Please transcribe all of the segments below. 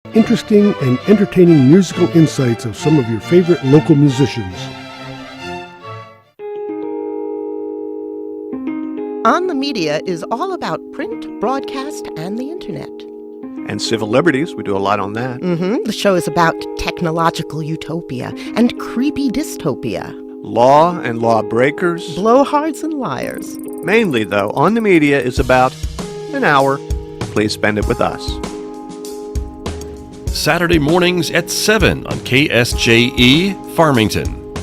Interesting and entertaining musical insights of some of your favorite local musicians. On the Media is all about print, broadcast, and the internet. And civil liberties, we do a lot on that. The show is about technological utopia and creepy dystopia. Law and lawbreakers. Blowhards and liars. Mainly, though, On the Media is about an hour. Please spend it with us. Saturday mornings at 7 on KSJE Farmington.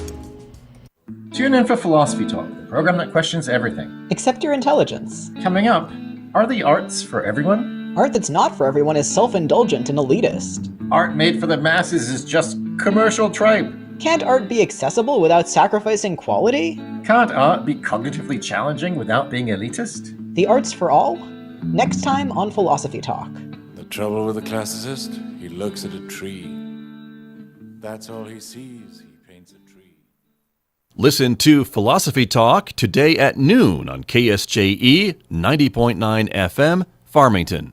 Tune in for Philosophy Talk, the program that questions everything. Except your intelligence. Coming up, are the arts for everyone? Art that's not for everyone is self-indulgent and elitist. Art made for the masses is just commercial tripe. Can't art be accessible without sacrificing quality? Can't art be cognitively challenging without being elitist? The arts for all? Next time on Philosophy Talk. The trouble with a classicist, he looks at a tree. That's all he sees. He paints a tree. Listen to Philosophy Talk today at noon on KSJE 90.9 FM, Farmington.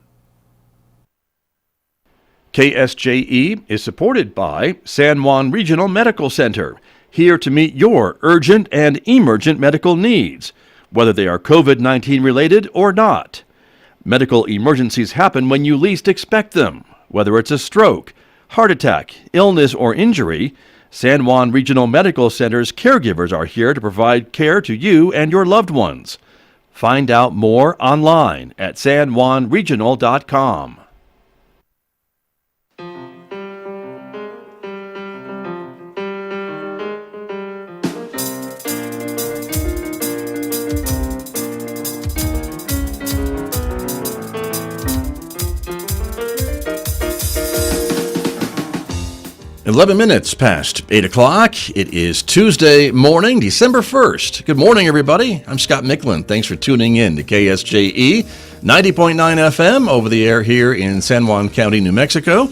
KSJE is supported by San Juan Regional Medical Center, here to meet your urgent and emergent medical needs, whether they are COVID-19 related or not. Medical emergencies happen when you least expect them. Whether it's a stroke, heart attack, illness, or injury, San Juan Regional Medical Center's caregivers are here to provide care to you and your loved ones. Find out more online at sanjuanregional.com. 11 minutes past 8 o'clock. It is Tuesday morning, December 1st. Good morning, everybody. I'm Scott Michlin. Thanks for tuning in to KSJE 90.9 FM over the air here in San Juan County, New Mexico.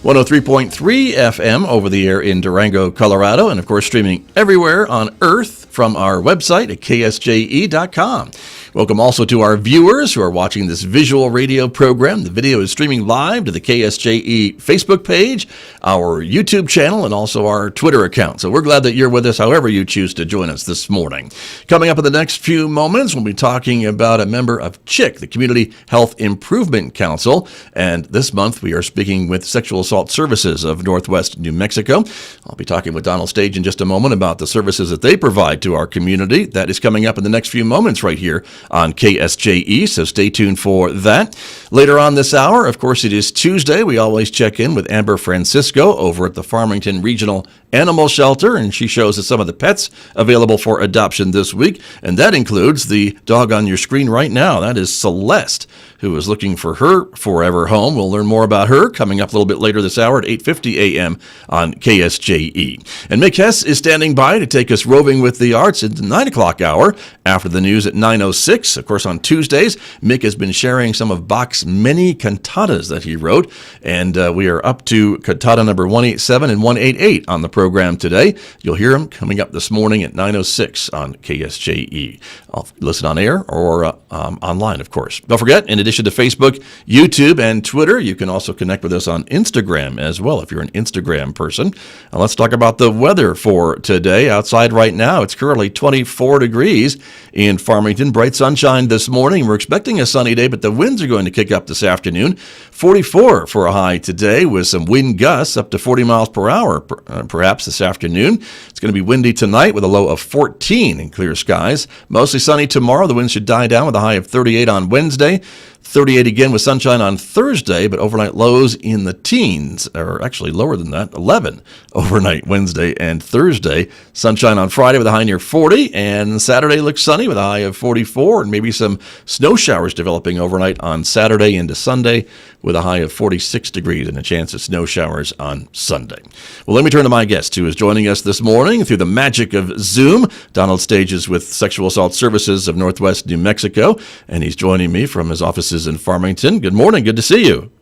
103.3 FM over the air in Durango, Colorado. And, of course, streaming everywhere on Earth from our website at ksje.com. Welcome also to our viewers who are watching this visual radio program. The video is streaming live to the KSJE Facebook page, our YouTube channel, and also our Twitter account. So we're glad that you're with us however you choose to join us this morning. Coming up in the next few moments, we'll be talking about a member of C.H.I.C, the Community Health Improvement Council. And this month we are speaking with Sexual Assault Services of Northwest New Mexico. I'll be talking with Donald Stage in just a moment about the services that they provide to our community. That is coming up in the next few moments right here on KSJE, so stay tuned for that. Later on this hour, of course, it is Tuesday. We always check in with Amber Francisco over at the Farmington Regional Animal Shelter, and she shows us some of the pets available for adoption this week, and that includes the dog on your screen right now. That is Celeste, who is looking for her forever home. We'll learn more about her coming up a little bit later this hour at 8:50 a.m. on KSJE. And Mick Hess is standing by to take us roving with the arts at the 9 o'clock hour after the news at 9:06. Of course, on Tuesdays, Mick has been sharing some of Bach's many cantatas that he wrote, and we are up to cantata number 187 and 188 on the program today. You'll hear them coming up this morning at 9:06 on KSJE. I'll listen on air or online, of course. Don't forget, in addition to Facebook, YouTube, and Twitter, you can also connect with us on Instagram as well if you're an Instagram person. Now, let's talk about the weather for today. Outside right now, it's currently 24 degrees in Farmington. Bright sunshine this morning. We're expecting a sunny day, but the winds are going to kick up this afternoon. 44 for a high today with some wind gusts up to 40 miles per hour perhaps this afternoon. It's going to be windy tonight with a low of 14 in clear skies. Mostly sunny tomorrow. The winds should die down with a high of 38 on Wednesday. 38 again with sunshine on Thursday, but overnight lows in the teens, or actually lower than that, 11 overnight Wednesday and Thursday. Sunshine on Friday with a high near 40, and Saturday looks sunny with a high of 44, and maybe some snow showers developing overnight on Saturday into Sunday with a high of 46 degrees and a chance of snow showers on Sunday. Well, let me turn to my guest who is joining us this morning through the magic of Zoom. Donald Stage is with Sexual Assault Services of Northwest New Mexico, and he's joining me from his offices in Farmington. Good morning. Good to see you.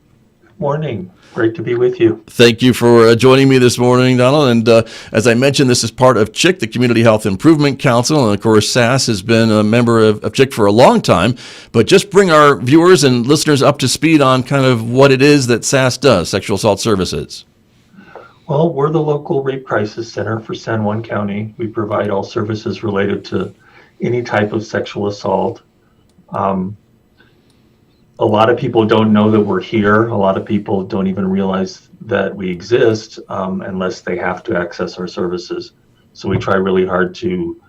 Morning. Great to be with you. Thank you for joining me this morning, Donald. And as I mentioned, this is part of C.H.I.C, the Community Health Improvement Council. And of course, SAS has been a member of C.H.I.C for a long time. But just bring our viewers and listeners up to speed on kind of what it is that SAS does, Sexual Assault Services. Well, we're the local rape crisis center for San Juan County. We provide all services related to any type of sexual assault. A lot of people don't know that we're here. A lot of people don't even realize that we exist unless they have to access our services. So we try really hard to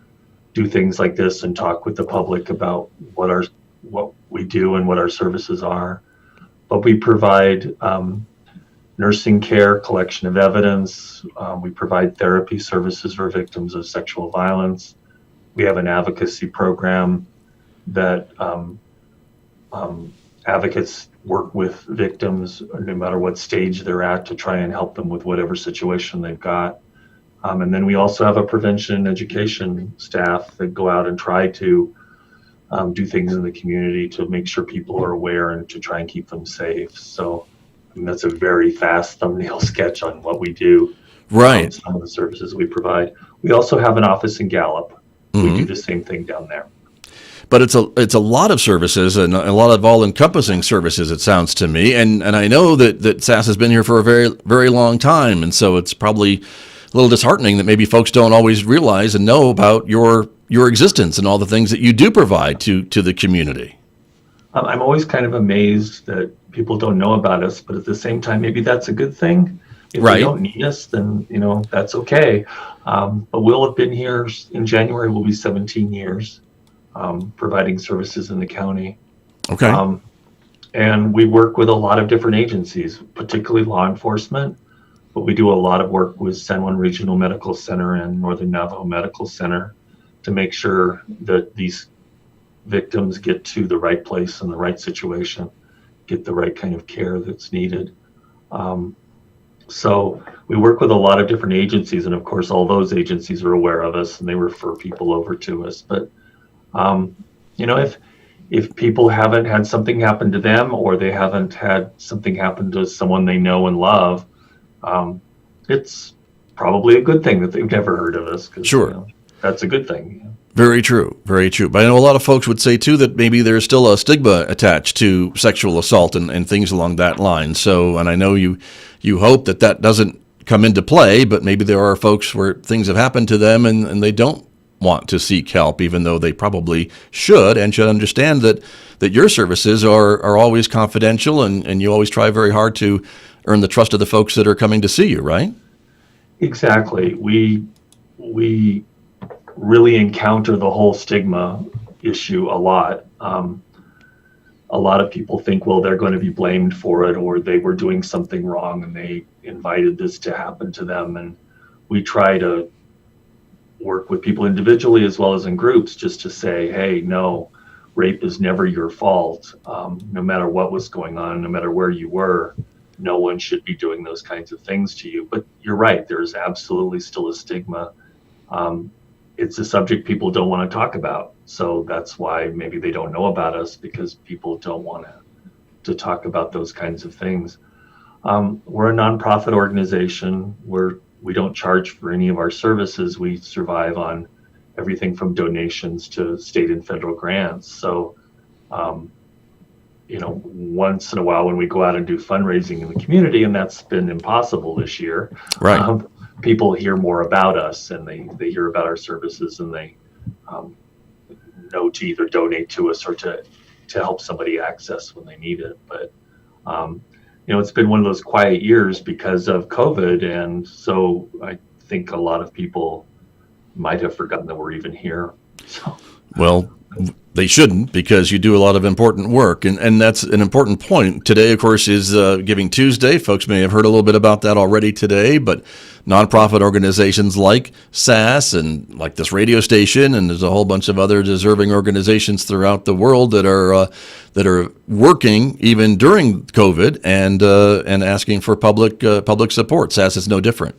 do things like this and talk with the public about what we do and what our services are. But we provide nursing care, collection of evidence. We provide therapy services for victims of sexual violence. We have an advocacy program that advocates work with victims no matter what stage they're at to try and help them with whatever situation they've got. And then we also have a prevention and education staff that go out and try to do things in the community to make sure people are aware and to try and keep them safe. So that's a very fast thumbnail sketch on what we do. Right. Some of the services we provide. We also have an office in Gallup. We do the same thing down there. But it's a lot of services and a lot of all-encompassing services, it sounds to me. And I know that SAS has been here for a very, very long time. And so it's probably a little disheartening that maybe folks don't always realize and know about your existence and all the things that you do provide to the community. I'm always kind of amazed that people don't know about us, but at the same time, maybe that's a good thing. If Right. they don't need us, then, that's okay. But we'll have been here in January, will be 17 years. Providing services in the county. Okay. And we work with a lot of different agencies, particularly law enforcement, but we do a lot of work with San Juan Regional Medical Center and Northern Navajo Medical Center to make sure that these victims get to the right place in the right situation, get the right kind of care that's needed. So we work with a lot of different agencies, and of course all those agencies are aware of us and they refer people over to us. But if people haven't had something happen to them or they haven't had something happen to someone they know and love, it's probably a good thing that they've never heard of us. 'Cause, Sure. That's a good thing. Very true. Very true. But I know a lot of folks would say, too, that maybe there's still a stigma attached to sexual assault and things along that line. So, and I know you hope that doesn't come into play, but maybe there are folks where things have happened to them and they don't want to seek help, even though they probably should and should understand that your services are always confidential and you always try very hard to earn the trust of the folks that are coming to see you, right? Exactly. We really encounter the whole stigma issue a lot. A lot of people think, well, they're going to be blamed for it, or they were doing something wrong and they invited this to happen to them. And we try to work with people individually as well as in groups just to say, hey, no, rape is never your fault. No matter what was going on, no matter where you were, no one should be doing those kinds of things to you. But you're right, there's absolutely still a stigma. It's a subject people don't want to talk about. So that's why maybe they don't know about us, because people don't want to talk about those kinds of things. We're a nonprofit organization. We don't charge for any of our services. We survive on everything from donations to state and federal grants. So, once in a while when we go out and do fundraising in the community, and that's been impossible this year, right. People hear more about us and they hear about our services and they know to either donate to us or to help somebody access when they need it. But it's been one of those quiet years because of COVID. And so I think a lot of people might have forgotten that we're even here. So. Well, they shouldn't, because you do a lot of important work. And that's an important point. Today, of course, is Giving Tuesday. Folks may have heard a little bit about that already today, but nonprofit organizations like SAS and like this radio station, and there's a whole bunch of other deserving organizations throughout the world that are working even during COVID and asking for public support. SAS is no different.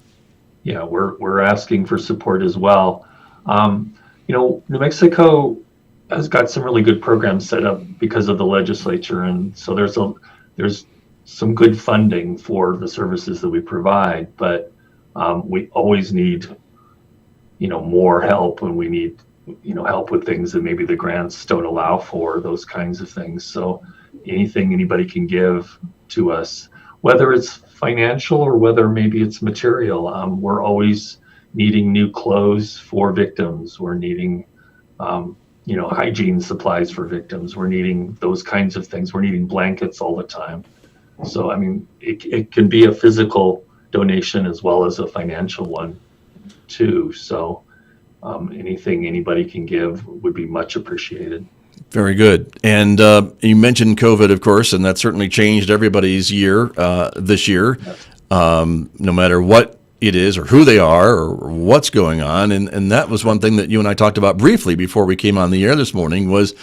Yeah, we're asking for support as well. New Mexico has got some really good programs set up because of the legislature, and so there's some good funding for the services that we provide, but we always need, more help when we need, help with things that maybe the grants don't allow for, those kinds of things. So anything anybody can give to us, whether it's financial or whether maybe it's material, we're always needing new clothes for victims. We're needing, hygiene supplies for victims. We're needing those kinds of things. We're needing blankets all the time. So, it can be a physical donation as well as a financial one too. So anything anybody can give would be much appreciated. Very good. And you mentioned COVID, of course, and that certainly changed everybody's year this year, no matter what it is or who they are or what's going on. And that was one thing that you and I talked about briefly before we came on the air this morning was,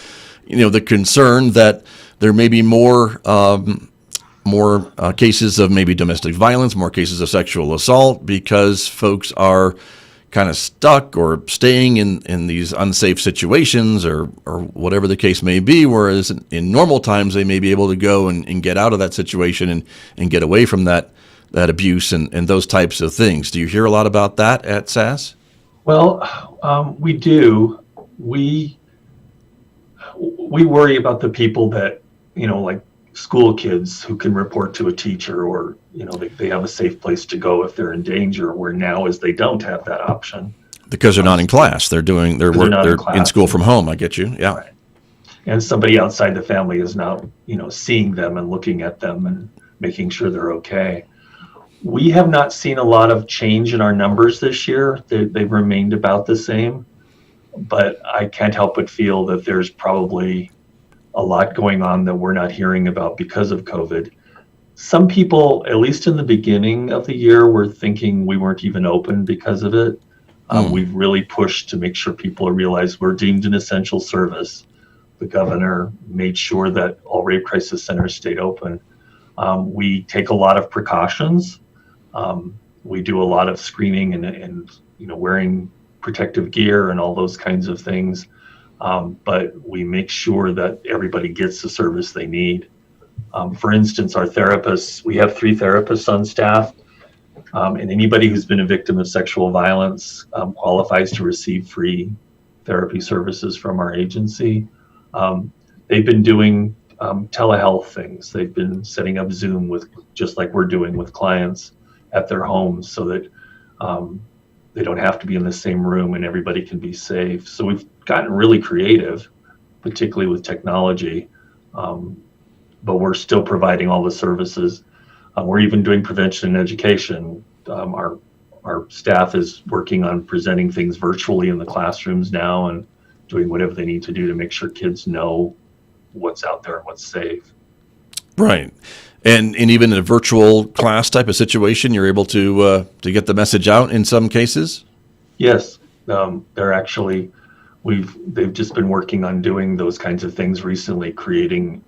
the concern that there may be more cases of maybe domestic violence, more cases of sexual assault because folks are kind of stuck or staying in these unsafe situations or whatever the case may be, whereas in normal times they may be able to go and get out of that situation and get away from that abuse and those types of things. Do you hear a lot about that at SAS? Well, we do. We worry about the people that, like school kids who can report to a teacher or, they have a safe place to go if they're in danger, where now is they don't have that option. Because they're not in class. They're doing their work. They're in school from home. I get you. Yeah. Right. And somebody outside the family is now, seeing them and looking at them and making sure they're okay. We have not seen a lot of change in our numbers this year. They've remained about the same, but I can't help but feel that there's probably a lot going on that we're not hearing about because of COVID. Some people, at least in the beginning of the year, were thinking we weren't even open because of it. We've really pushed to make sure people realize we're deemed an essential service. The governor made sure that all rape crisis centers stayed open. We take a lot of precautions. We do a lot of screening and wearing protective gear and all those kinds of things. But we make sure that everybody gets the service they need. For instance, our therapists, we have 3 therapists on staff, and anybody who's been a victim of sexual violence qualifies to receive free therapy services from our agency. They've been doing telehealth things. They've been setting up Zoom with, just like we're doing with clients at their homes, so that they don't have to be in the same room and everybody can be safe. So we've gotten really creative, particularly with technology, but we're still providing all the services. We're even doing prevention and education. Our staff is working on presenting things virtually in the classrooms now and doing whatever they need to do to make sure kids know what's out there and what's safe. Right. And even in a virtual class type of situation, you're able to get the message out in some cases? Yes. They've just been working on doing those kinds of things recently, creating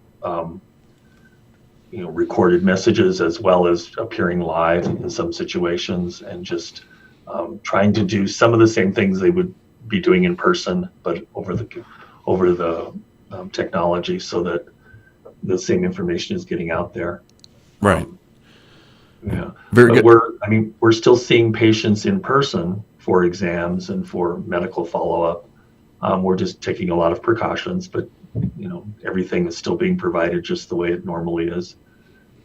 recorded messages as well as appearing live in some situations, and just trying to do some of the same things they would be doing in person, but over the technology, so that the same information is getting out there. Right. Yeah. Very good. We're still seeing patients in person for exams and for medical follow-up. We're just taking a lot of precautions, but everything is still being provided just the way it normally is.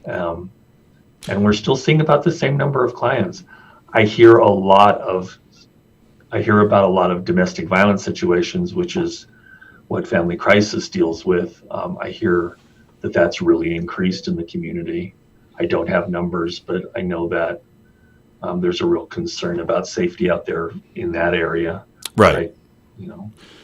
And we're still seeing about the same number of clients. I hear about a lot of domestic violence situations, which is what Family Crisis deals with. I hear that that's really increased in the community. I don't have numbers, but I know that there's a real concern about safety out there in that area. Right.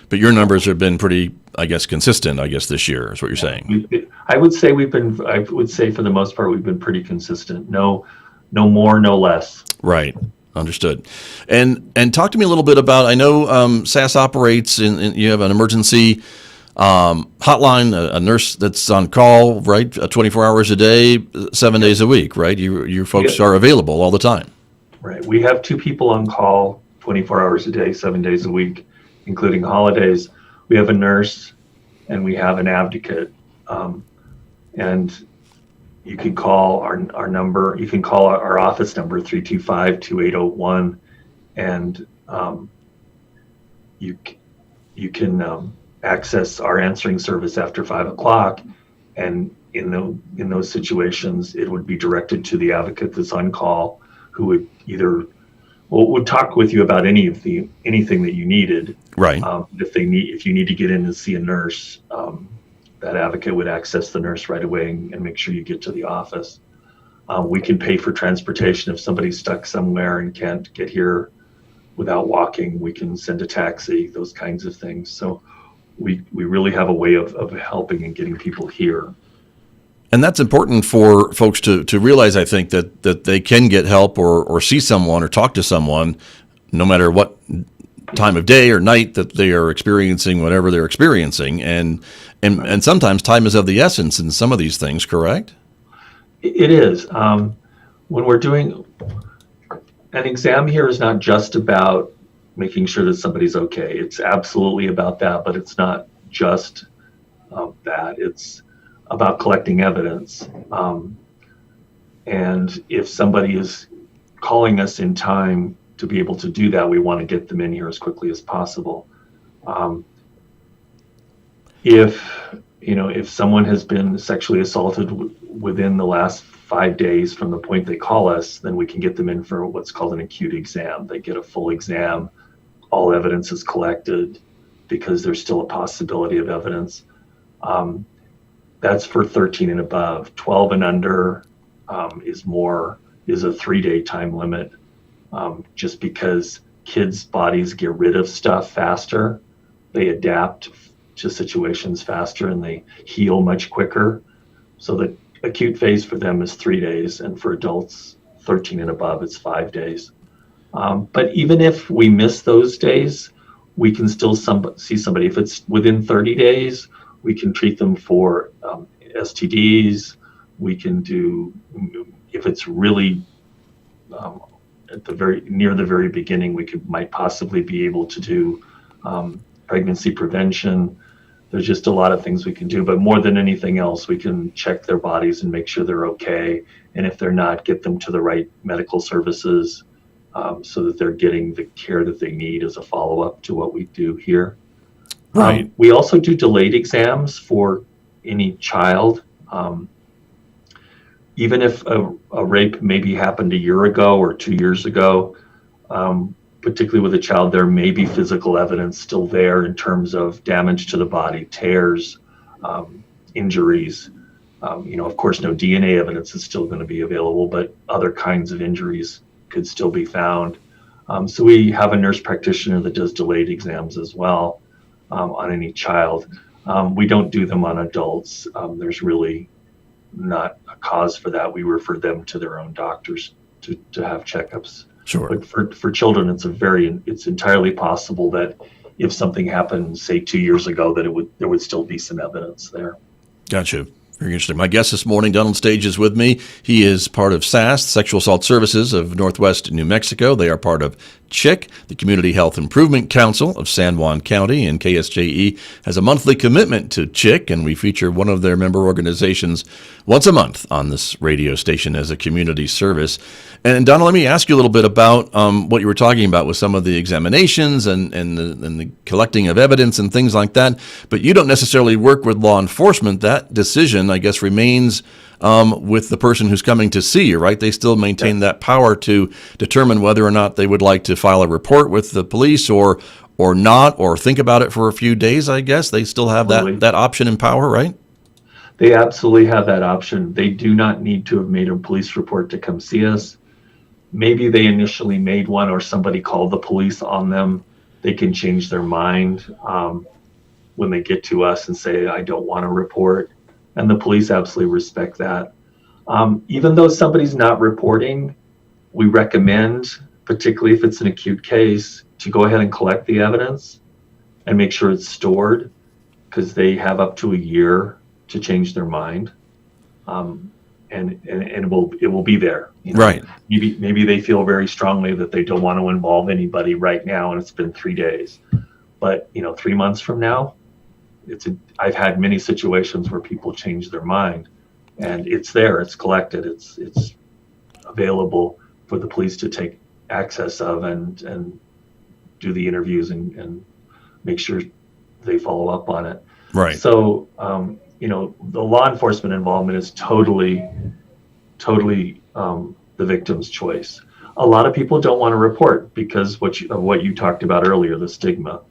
But your numbers have been pretty, consistent, this year is what you're saying. I would say for the most part, we've been pretty consistent. No more, no less. Right. Understood. And talk to me a little bit about, I know SAS operates in you have an emergency hotline, a nurse that's on call, right? 24 hours a day, 7 days a week, right? You folks are available all the time. Right. We have 2 people on call 24 hours a day, 7 days a week, including holidays. We have a nurse and we have an advocate. And you can call our number. You can call our office number 325-2801, and you can access our answering service after 5 o'clock. And in those situations, it would be directed to the advocate that's on call, who would would talk with you about anything that you needed. Right. If you need to get in and see a nurse, that advocate would access the nurse right away and make sure you get to the office. We can pay for transportation if somebody's stuck somewhere and can't get here without walking. We can send a taxi, those kinds of things. So we really have a way of helping and getting people here. And that's important for folks to realize, I think, that they can get help or see someone or talk to someone, no matter what time of day or night that they are experiencing whatever they're experiencing. And sometimes time is of the essence in some of these things, correct? It is. When we're doing an exam here, is not just about making sure that somebody's okay. It's absolutely about that, but it's not just that. It's about collecting evidence. And if somebody is calling us in time to be able to do that, we want to get them in here as quickly as possible. If someone has been sexually assaulted within the last 5 days from the point they call us, then we can get them in for what's called an acute exam. They get a full exam. All evidence is collected because there's still a possibility of evidence. That's for 13 and above. 12 and under is a 3-day time limit, just because kids' bodies get rid of stuff faster. They adapt to situations faster and they heal much quicker. So the acute phase for them is 3 days, and for adults 13 and above, it's 5 days. But even if we miss those days, we can still see somebody. If it's within 30 days, we can treat them for STDs. We can do, if it's really at near the very beginning, might possibly be able to do pregnancy prevention. There's just a lot of things we can do, but more than anything else, we can check their bodies and make sure they're okay. And if they're not, get them to the right medical services so that they're getting the care that they need as a follow-up to what we do here. Right. We also do delayed exams for any child. Even if a rape maybe happened a year ago or 2 years ago, particularly with a child, there may be physical evidence still there in terms of damage to the body, tears, injuries. Of course, no DNA evidence is still going to be available, but other kinds of injuries could still be found. So we have a nurse practitioner that does delayed exams as well on any child. We don't do them on adults. There's really not a cause for that. We refer them to their own doctors to have checkups. Sure. But for children, it's entirely possible that if something happened, say 2 years ago, that there would still be some evidence there. Gotcha. Very interesting. My guest this morning, Donald Stage, is with me. He is part of SAS, Sexual Assault Services of Northwest New Mexico. They are part of C.H.I.C, the Community Health Improvement Council of San Juan County, and KSJE has a monthly commitment to C.H.I.C, and we feature one of their member organizations once a month on this radio station as a community service. And Donald, let me ask you a little bit about what you were talking about with some of the examinations and the collecting of evidence and things like that. But you don't necessarily work with law enforcement. That decision, I guess, remains with the person who's coming to see you, right? They still maintain that power to determine whether or not they would like to file a report with the police or not, or think about it for a few days, I guess. They still have that option and power, right? They absolutely have that option. They do not need to have made a police report to come see us. Maybe they initially made one or somebody called the police on them. They can change their mind when they get to us and say, I don't want to report. And the police absolutely respect that. Even though somebody's not reporting, we recommend, particularly if it's an acute case, to go ahead and collect the evidence and make sure it's stored, because they have up to a year to change their mind. And it will be there. Right. Maybe they feel very strongly that they don't want to involve anybody right now, and it's been 3 days. But 3 months from now, I've had many situations where people change their mind, and it's there, it's collected, it's available for the police to take access of and do the interviews and make sure they follow up on it. Right. So, the law enforcement involvement is totally the victim's choice. A lot of people don't want to report because of what you talked about earlier, the stigma.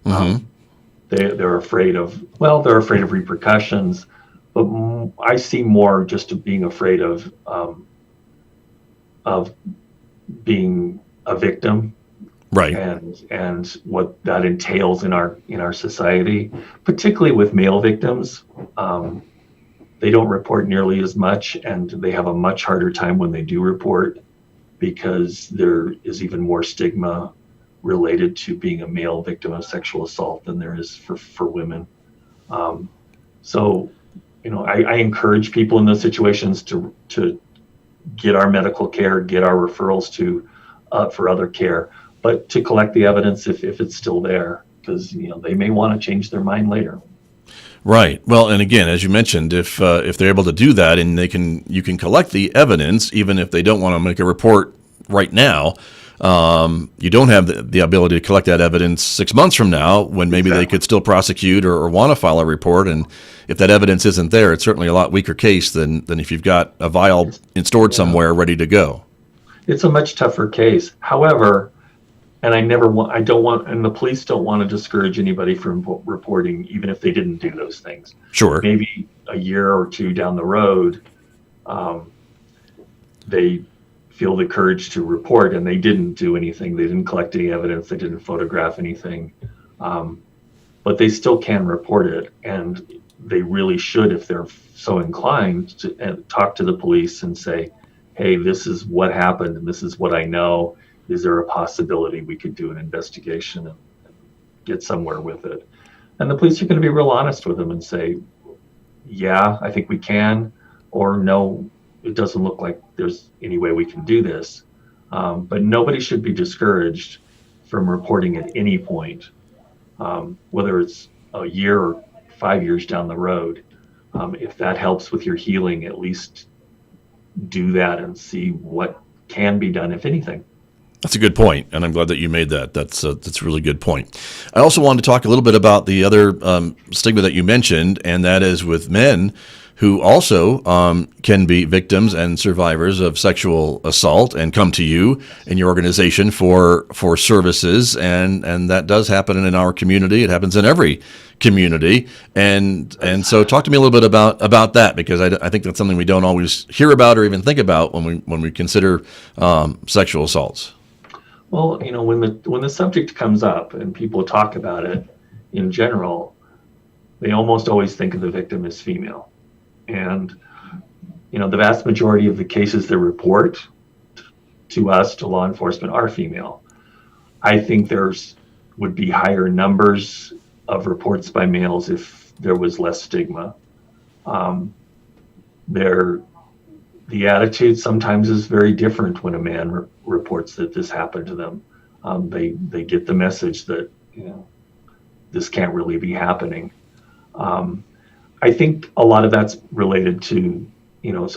Mm-hmm. They're afraid of repercussions, but I see more just of being afraid of being a victim, Right. and what that entails in our society, particularly with male victims. They don't report nearly as much, and they have a much harder time when they do report because there is even more stigma related to being a male victim of sexual assault than there is for women. So, I encourage people in those situations to get our medical care, get our referrals for other care, but to collect the evidence if it's still there, because they may want to change their mind later. Right. Well, and again, as you mentioned, if they're able to do that and you can collect the evidence, even if they don't want to make a report right now, you don't have the ability to collect that evidence 6 months from now when maybe Exactly. They could still prosecute or want to file a report. And if that evidence isn't there, it's certainly a lot weaker case than if you've got a vial stored somewhere ready to go. It's a much tougher case. However, and the police don't want to discourage anybody from reporting, even if they didn't do those things. Sure. Maybe a year or two down the road, they feel the courage to report, and they didn't do anything. They didn't collect any evidence. They didn't photograph anything. But they still can report it, and they really should, if they're so inclined, to talk to the police and say, hey, this is what happened, and this is what I know. Is there a possibility we could do an investigation and get somewhere with it? And the police are going to be real honest with them and say, yeah, I think we can, or no, it doesn't look like there's any way we can do this. But nobody should be discouraged from reporting at any point, whether it's a year or 5 years down the road. If that helps with your healing, at least do that and see what can be done, if anything. That's a good point, and I'm glad that you made that. That's a really good point. I also wanted to talk a little bit about the other stigma that you mentioned, and that is with men who also can be victims and survivors of sexual assault and come to you and your organization for services, and that does happen in our community. It happens in every community, and so talk to me a little bit about that, because I think that's something we don't always hear about or even think about when we consider sexual assaults. Well, when the subject comes up and people talk about it in general, they almost always think of the victim as female. And, the vast majority of the cases that report to us, to law enforcement, are female. I think would be higher numbers of reports by males if there was less stigma. The attitude sometimes is very different when a man reports that this happened to them. They get the message that this can't really be happening. I think a lot of that's related to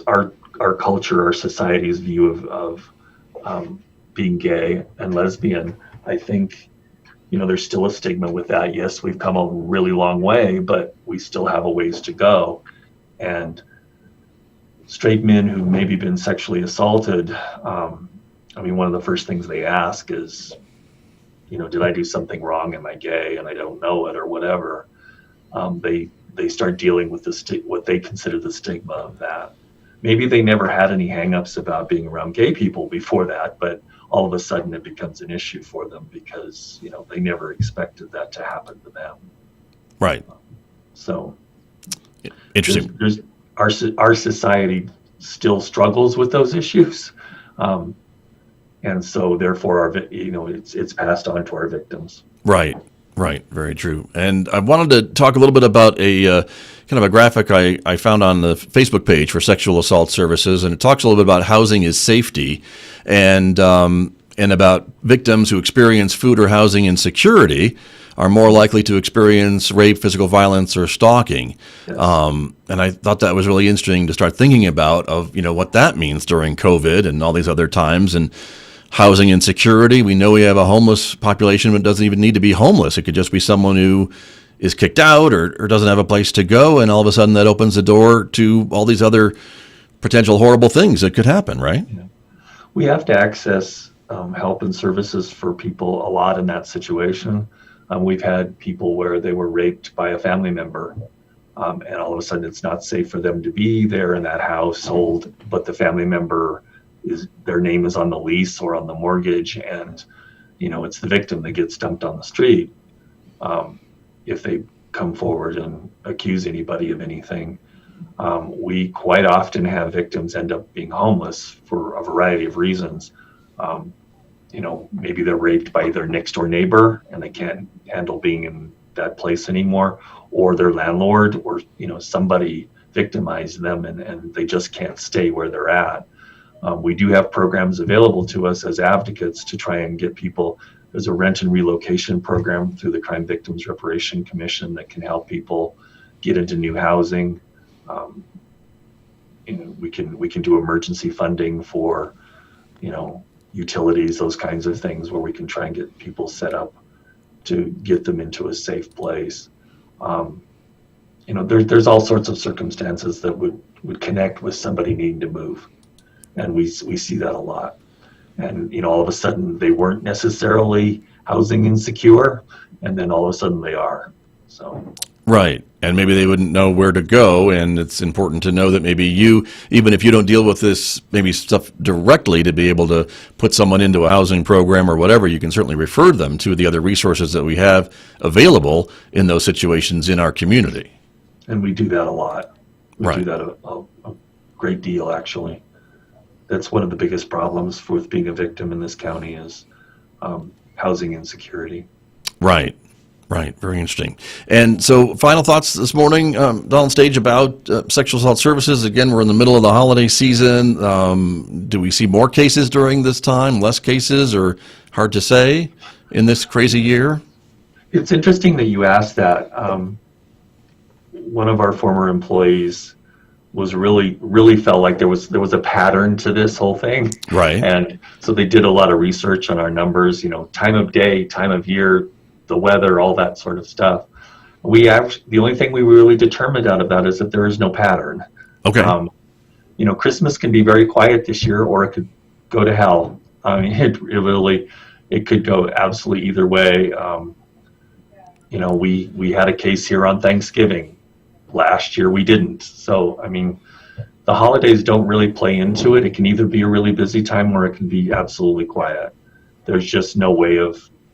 our culture, our society's view of being gay and lesbian. I think there's still a stigma with that. Yes, we've come a really long way, but we still have a ways to go. And straight men who've maybe been sexually assaulted, one of the first things they ask is, did I do something wrong? Am I gay and I don't know it, or whatever? They start dealing with what they consider the stigma of that. Maybe they never had any hang-ups about being around gay people before that, but all of a sudden it becomes an issue for them because they never expected that to happen to them. Right. So interesting. There's our society still struggles with those issues, and so therefore it's passed on to our victims. Right. Very true. And I wanted to talk a little bit about a kind of a graphic I found on the Facebook page for Sexual Assault Services, and it talks a little bit about housing is safety, and about victims who experience food or housing insecurity are more likely to experience rape, physical violence, or stalking. Yes. And I thought that was really interesting to start thinking about what that means during COVID and all these other times. And housing insecurity. We know we have a homeless population, but it doesn't even need to be homeless. It could just be someone who is kicked out or doesn't have a place to go, and all of a sudden that opens the door to all these other potential horrible things that could happen, right? Yeah. We have to access help and services for people a lot in that situation. We've had people where they were raped by a family member, and all of a sudden it's not safe for them to be there in that household, but the family member their name is on the lease or on the mortgage, and it's the victim that gets dumped on the street. If they come forward and accuse anybody of anything, we quite often have victims end up being homeless for a variety of reasons. Maybe they're raped by their next door neighbor and they can't handle being in that place anymore, or their landlord, or somebody victimized them and they just can't stay where they're at. We do have programs available to us as advocates to try and get people. There's a rent and relocation program through the Crime Victims Reparation Commission that can help people get into new housing. We can do emergency funding for, utilities, those kinds of things, where we can try and get people set up to get them into a safe place. There's all sorts of circumstances that would connect with somebody needing to move. And we see that a lot. And, all of a sudden they weren't necessarily housing insecure, and then all of a sudden they are. So. Right. And maybe they wouldn't know where to go. And it's important to know that maybe you, even if you don't deal with this maybe stuff directly, to be able to put someone into a housing program or whatever, you can certainly refer them to the other resources that we have available in those situations in our community. And we do that a lot. We Right. do that a great deal, actually. That's one of the biggest problems with being a victim in this county is housing insecurity. Right. Very interesting. And so final thoughts this morning, Don Stage, about sexual assault services. Again, we're in the middle of the holiday season. Do we see more cases during this time, less cases, or hard to say in this crazy year? It's interesting that you asked that. One of our former employees was really felt like there was a pattern to this whole thing. Right. And so they did a lot of research on our numbers, time of day, time of year, the weather, all that sort of stuff. The only thing we really determined out of that is that there is no pattern. Okay. Christmas can be very quiet this year, or it could go to hell. I mean, it could go absolutely either way. We had a case here on Thanksgiving. Last year we didn't. So, I mean, the holidays don't really play into it. It can either be a really busy time or it can be absolutely quiet. There's just no way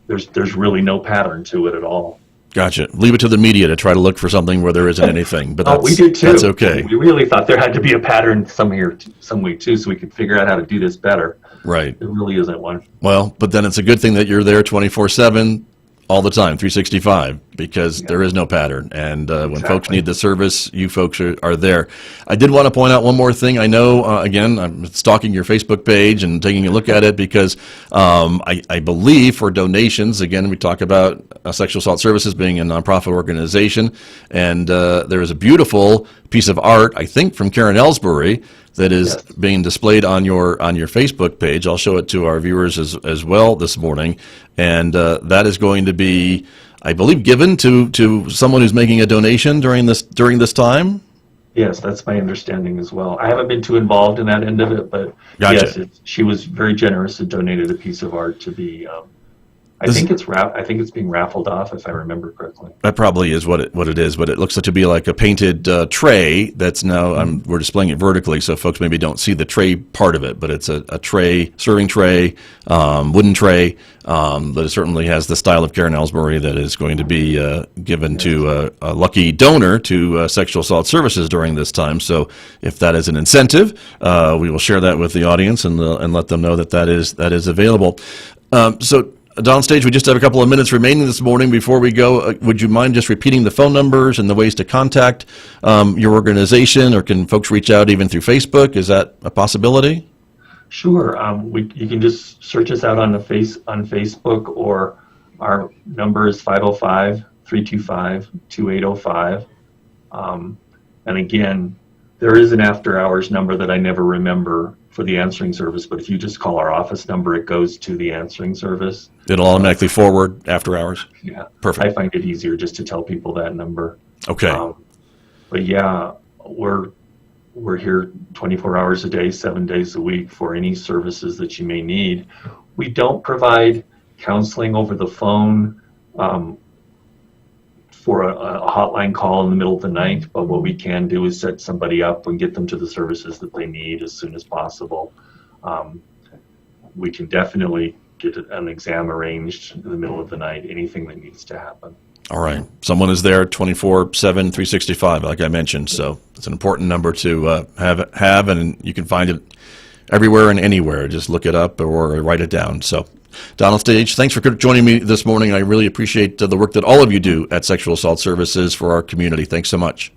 there's really no pattern to it at all. Gotcha. Leave it to the media to try to look for something where there isn't anything, but we did too. That's okay. We really thought there had to be a pattern some way too, so we could figure out how to do this better. Right. There really isn't one. Well, but then it's a good thing that you're there 24/7. All the time, 365, because there is no pattern. And when folks need the service, you folks are there. I did want to point out one more thing. I know, again, I'm stalking your Facebook page and taking a look at it because I believe for donations, again, we talk about Sexual Assault Services being a nonprofit organization. And there is a beautiful piece of art, I think, from Karen Ellsbury that is being displayed on your Facebook page. I'll show it to our viewers as well this morning. And that is going to be, I believe, given to someone who's making a donation during this time. Yes, that's my understanding as well. I haven't been too involved in that end of it, but Gotcha. Yes, she was very generous and donated a piece of art to be. I think it's being raffled off, if I remember correctly. That probably is what it is, but it looks to be like a painted tray that's now, we're displaying it vertically, so folks maybe don't see the tray part of it, but it's a tray, serving tray, wooden tray, that it certainly has the style of Karen Ellsbury that is going to be given to a lucky donor to Sexual Assault Services during this time. So if that is an incentive, we will share that with the audience and let them know that is available. So Downstage, we just have a couple of minutes remaining this morning before we go. Would you mind just repeating the phone numbers and the ways to contact your organization, or can folks reach out even through Facebook? Is that a possibility? Sure. You can just search us out on Facebook, or Our number is 505-325-2805. And again, there is an after-hours number that I never remember for the answering service, but if you just call our office number, it goes to the answering service. It'll automatically forward after hours? Yeah. Perfect. I find it easier just to tell people that number. Okay. But yeah, we're here 24 hours a day, 7 days a week for any services that you may need. We don't provide counseling over the phone for a hotline call in the middle of the night, but what we can do is set somebody up and get them to the services that they need as soon as possible. We can definitely get an exam arranged in the middle of the night, anything that needs to happen. All right. Someone is there 24/7, 365, like I mentioned. So it's an important number to have, and you can find it everywhere and anywhere. Just look it up or write it down. So, Donald Stage, thanks for joining me this morning. I really appreciate the work that all of you do at Sexual Assault Services for our community. Thanks so much.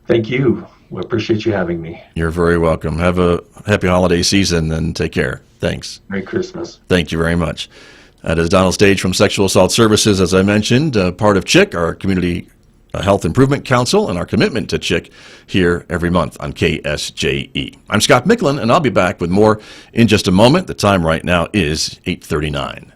Thank you. We appreciate you having me. You're very welcome. Have a happy holiday season and take care. Thanks. Merry Christmas. Thank you very much. That is Donald Stage from Sexual Assault Services, as I mentioned, part of C.H.I.C, our Community Health Improvement Council, and our commitment to C.H.I.C here every month on KSJE. I'm Scott Michlin, and I'll be back with more in just a moment. The time right now is 8:39.